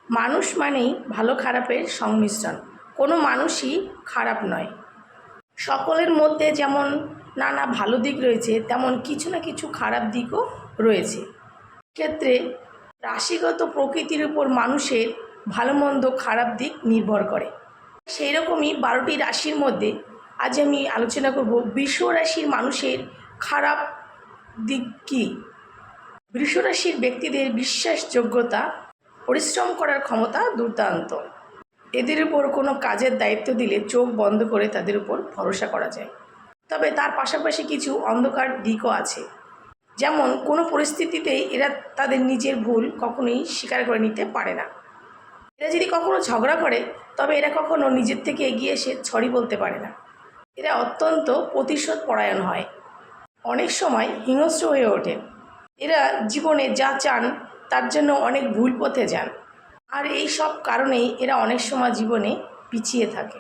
মানুষ মানেই ভালো খারাপের সংমিশ্রণ। কোনো মানুষই খারাপ নয়। সকলের মধ্যে যেমন নানা ভালো দিক রয়েছে, তেমন কিছু না কিছু খারাপ দিকও রয়েছে। ক্ষেত্রে রাশিগত প্রকৃতির উপর মানুষের ভালো মন্দ খারাপ দিক নির্ভর করে। সেই রকমই 12টি রাশির মধ্যে আজ আমি আলোচনা করব বৃষ রাশির মানুষের খারাপ দিক কী। বৃষ রাশির ব্যক্তিদের বিশ্বাসযোগ্যতা, পরিশ্রম করার ক্ষমতা দুর্দান্ত। এদের উপর কোনো কাজের দায়িত্ব দিলে চোখ বন্ধ করে তাদের উপর ভরসা করা যায়। তবে তার পাশাপাশি কিছু অন্ধকার দিকও আছে। যেমন কোনো পরিস্থিতিতেই এরা তাদের নিজের ভুল কখনোই স্বীকার করে নিতে পারে না। এরা যদি কখনো ঝগড়া করে, তবে এরা কখনো নিজের থেকে এগিয়ে এসে সরি বলতে পারে না। এরা অত্যন্ত প্রতিশোধ পরায়ণ হয়, অনেক সময় হিংস্র হয়ে ওঠে। এরা জীবনে যা চান তার জন্য অনেক ভুল পথে যান, আর এই সব কারণেই এরা অনেক সময় জীবনে পিছিয়ে থাকে।